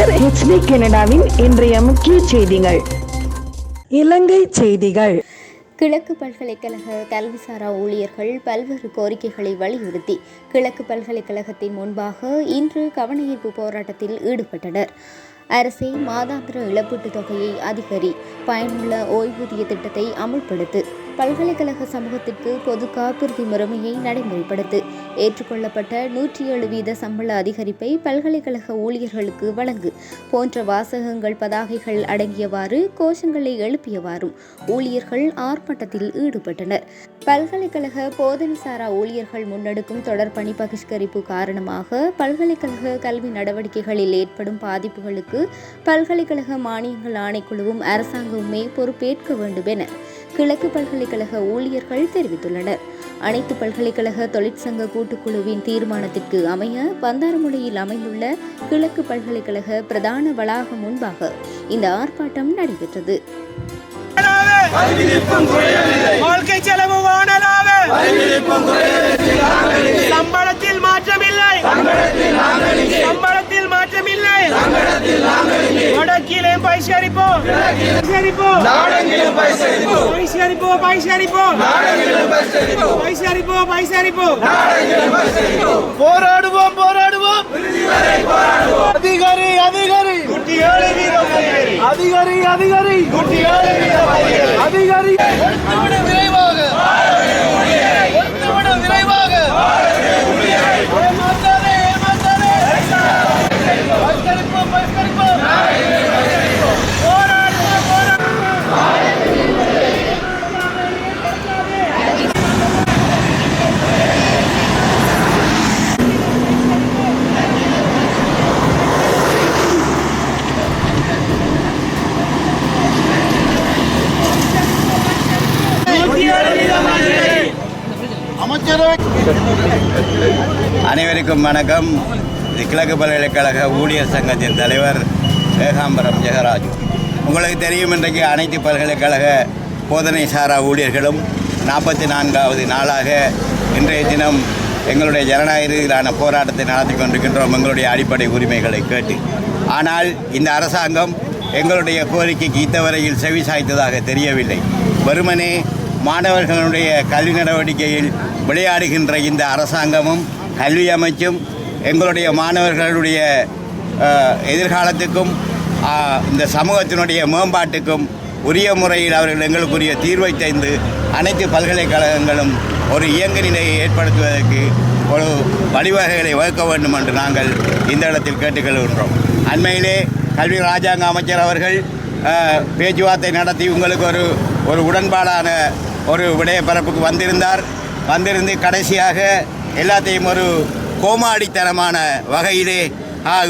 வணக்கம். HB கனடாவின் இன்றைய முக்கிய செய்திகள். இலங்கை செய்திகள். கிழக்கு பல்கலைக்கழக கல்விசாரா ஊழியர்கள் பல்வேறு கோரிக்கைகளை வலியுறுத்தி கிழக்கு பல்கலைக்கழகத்தின் முன்பாக இன்று கவனஈர்ப்பு போராட்டத்தில் ஈடுபட்டனர். அரசே மாதாந்திர இழப்பீட்டுத் தொகையை அதிகரி, பயனுள்ள ஓய்வூதிய திட்டத்தை அமுல்படுத்து, பல்கலைக்கழக சமூகத்திற்கு பொது காப்புறுதி முறைமையை நடைமுறைப்படுத்து, ஏற்றுக்கொள்ளப்பட்ட 107% சம்பள அதிகரிப்பை பல்கலைக்கழக ஊழியர்களுக்கு வழங்கு போன்ற வாசகங்கள் பதாகைகள் அடங்கியவாறு கோஷங்களை எழுப்பியவாறும் ஊழியர்கள் ஆர்ப்பாட்டத்தில் ஈடுபட்டனர். பல்கலைக்கழக போதனைசாரா ஊழியர்கள் முன்னெடுக்கும் தொடர் பணி பகிஷ்கரிப்பு காரணமாக பல்கலைக்கழக கல்வி நடவடிக்கைகளில் ஏற்படும் பாதிப்புகளுக்கு பல்கலைக்கழக மானியங்கள் ஆணைக்குழுவும் அரசாங்கமுமே பொறுப்பேற்க வேண்டும் என கிழக்கு பல்கலைக்கழக ஊழியர்கள் தெரிவித்துள்ளனர். அனைத்து பல்கலைக்கழக தொழிற்சங்க கூட்டுக்குழுவின் தீர்மானத்திற்கு அமைய பந்தாரமுடையில் அமைந்துள்ள கிழக்கு பல்கலைக்கழக பிரதான வளாகம் முன்பாக இந்த ஆர்ப்பாட்டம் நடைபெற்றது. வாழ்க்கை செலவு சம்பளத்தில் மாற்றமில்லை, சம்பளத்தில் மாற்றமில்லை. வடக்கிலே பைசரிப்போம், போராடுவோம் போராடுவோம். அதிகாரி அதிகாரி அதிகாரி அதிகாரி அதிகாரி விரைவாக விரைவாக அனைவருக்கும் வணக்கம். இது கிழக்கு பல்கலைக்கழக ஊழியர் சங்கத்தின் தலைவர் ஏகாம்பரம் ஜெகராஜ். உங்களுக்கு தெரியும், இன்றைக்கு அனைத்து பல்கலைக்கழக போதனை சாரா ஊழியர்களும் 44வது நாளாக இன்றைய தினம் எங்களுடைய ஜனநாயக ரீதியிலான போராட்டத்தை நடத்தி கொண்டிருக்கின்றோம், எங்களுடைய அடிப்படை உரிமைகளை கேட்டு. ஆனால் இந்த அரசாங்கம் எங்களுடைய கோரிக்கைக்கு இத்தவரையில் செவி சாய்த்ததாக தெரியவில்லை. வெறுமனே மாணவர்களுடைய கல்வி நடவடிக்கையில் விளையாடுகின்ற இந்த அரசாங்கமும் கல்வி அமைச்சும் எங்களுடைய மாணவர்களுடைய எதிர்காலத்துக்கும் இந்த சமூகத்தினுடைய மேம்பாட்டுக்கும் உரிய முறையில் அவர்கள் எங்களுக்குரிய தீர்வை தந்து அனைத்து பல்கலைக்கழகங்களும் ஒரு இயங்கு நிலையை ஏற்படுத்துவதற்கு ஒரு வழிவகைகளை வகுக்க வேண்டும் என்று நாங்கள் இந்த இடத்தில் கேட்டுக்கொள்கின்றோம். அண்மையிலே கல்வி ராஜாங்க அமைச்சர் அவர்கள் பேச்சுவார்த்தை நடத்தி உங்களுக்கு ஒரு உடன்பாடான ஒரு விடயப்பரப்புக்கு வந்திருந்து கடைசியாக எல்லாத்தையும் ஒரு கோமாடித்தனமான வகையிலே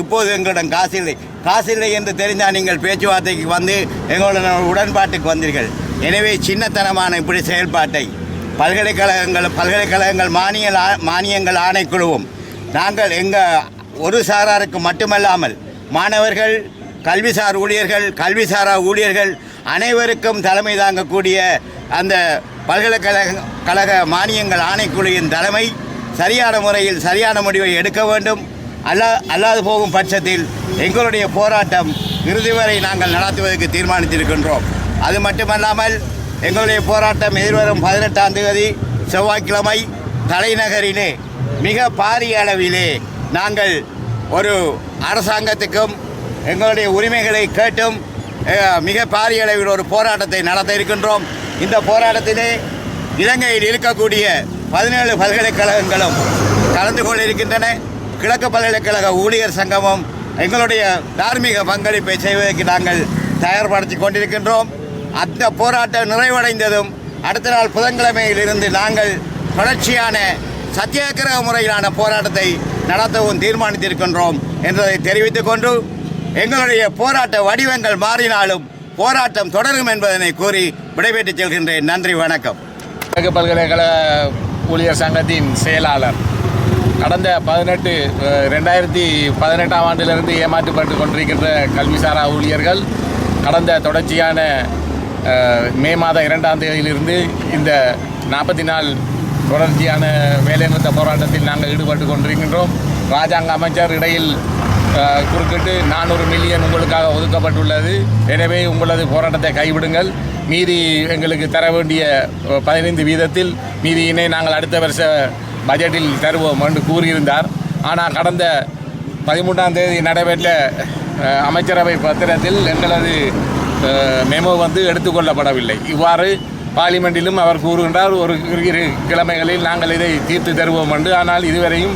இப்போது எங்களிடம் காசு இல்லை என்று தெரிந்தால் நீங்கள் பேச்சுவார்த்தைக்கு வந்து எங்களுடன் உடன்பாட்டுக்கு வந்தீர்கள். எனவே சின்னத்தனமான இப்படி செயல்பாட்டை பல்கலைக்கழகங்கள் மானியங்கள் ஆணைக்குழுவும் நாங்கள் ஒரு சாராருக்கு மட்டுமல்லாமல் மாணவர்கள், கல்விசார் ஊழியர்கள், கல்விசாரா ஊழியர்கள் அனைவருக்கும் தலைமை தாங்கக்கூடிய அந்த பல்கலைக்கழக மானியங்கள் ஆணைக்குழுவின் தலைமை சரியான முறையில் சரியான முடிவை எடுக்க வேண்டும். அல்லாது போகும் பட்சத்தில் எங்களுடைய போராட்டம் இறுதி வரை நாங்கள் நடத்துவதற்கு தீர்மானித்திருக்கின்றோம். அது மட்டுமல்லாமல் எங்களுடைய போராட்டம் எதிர்வரும் 18ஆம் தேதி செவ்வாய்க்கிழமை தலைநகரிலே மிக பாரிய அளவிலே நாங்கள் ஒரு அரசாங்கத்துக்கும் எங்களுடைய உரிமைகளை கேட்டும் மிக பாரிய அளவில் ஒரு போராட்டத்தை நடத்த இருக்கின்றோம். இந்த போராட்டத்திலே இலங்கையில் இருக்கக்கூடிய 17 பல்கலைக்கழகங்களும் கலந்து கொண்டிருக்கின்றன. கிழக்கு பல்கலைக்கழக ஊழியர் சங்கமும் எங்களுடைய தார்மீக பங்களிப்பை செய்வதற்கு நாங்கள் தயார்படுத்தி கொண்டிருக்கின்றோம். அந்த போராட்டம் நிறைவடைந்ததும் அடுத்த நாள் புதன்கிழமையிலிருந்து நாங்கள் தொடர்ச்சியான சத்தியாகிரக முறையிலான போராட்டத்தை நடத்தவும் தீர்மானித்திருக்கின்றோம் என்பதை தெரிவித்துக் கொண்டு எங்களுடைய போராட்ட வடிவங்கள் மாறினாலும் போராட்டம் தொடரும் என்பதனை கூறி விடைபெற்றுச் செல்கின்றேன். நன்றி, வணக்கம். கிழக்கு பல்கலைக்கழக ஊழியர் சங்கத்தின் செயலாளர். கடந்த 2018ஆம் ஆண்டிலிருந்து ஏமாற்றப்பட்டு கொண்டிருக்கின்ற கல்விசாரா ஊழியர்கள் கடந்த தொடர்ச்சியான மே மாதம் 2ஆம் தேதியிலிருந்து இந்த 40 நாள் தொடர்ச்சியான வேலைநிறுத்த போராட்டத்தில் நாங்கள் ஈடுபட்டு கொண்டிருக்கின்றோம். ராஜாங்க அமைச்சர் இடையில் குறுக்கிட்டு 400 மில்லியன் உங்களுக்காக ஒதுக்கப்பட்டுள்ளது. எனவே உங்களது போராட்டத்தை கைவிடுங்கள். மீதி எங்களுக்கு தர வேண்டிய 15% மீதியினை நாங்கள் அடுத்த வருஷ பட்ஜெட்டில் தருவோம் என்று கூறியிருந்தார். ஆனால் கடந்த 13ஆம் தேதி நடைபெற்ற அமைச்சரவை பத்திரத்தில் எங்களது மெமோ எடுத்துக்கொள்ளப்படவில்லை. இவ்வாறு பார்லிமெண்டிலும் அவர் கூறுகின்றார், ஒரு 2 கிழமைகளில் நாங்கள் இதை தீர்த்து தருவோம் என்று. ஆனால் இதுவரையும்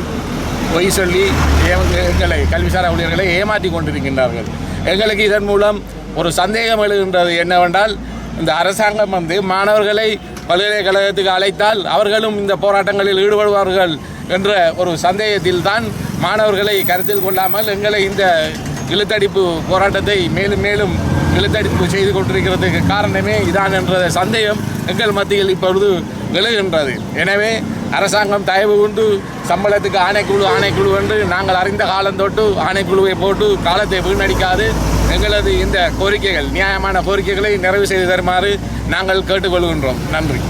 பொய் சொல்லி எங்களை கல்விசாரா ஊழியர்களை ஏமாற்றி கொண்டிருக்கின்றார்கள். எங்களுக்கு இதன் மூலம் ஒரு சந்தேகம் எழுகின்றது என்னவென்றால், இந்த அரசாங்கம் மாணவர்களை பல்கலைக்கழகத்துக்கு அழைத்தால் அவர்களும் இந்த போராட்டங்களில் ஈடுபடுவார்கள் என்ற ஒரு சந்தேகத்தில் தான் மாணவர்களை கருத்தில் கொள்ளாமல் எங்களை இந்த இழுத்தடிப்பு போராட்டத்தை மேலும் மேலும் இழுத்தடிப்பு செய்து கொண்டிருக்கிறதுக்கு காரணமே இதான் என்ற சந்தேகம் எங்கள் மத்தியில் இப்பொழுது எழுகின்றது. எனவே அரசாங்கம் தயவு கொண்டு சம்பளத்துக்கு ஆணைக்குழு என்று நாங்கள் அறிந்த காலம் தொட்டு ஆணைக்குழுவை போட்டு காலத்தை வீணடிக்காது எங்களது இந்த கோரிக்கைகள், நியாயமான கோரிக்கைகளை நிறைவு செய்து தருமாறு நாங்கள் கேட்டுக்கொள்கின்றோம். நன்றி.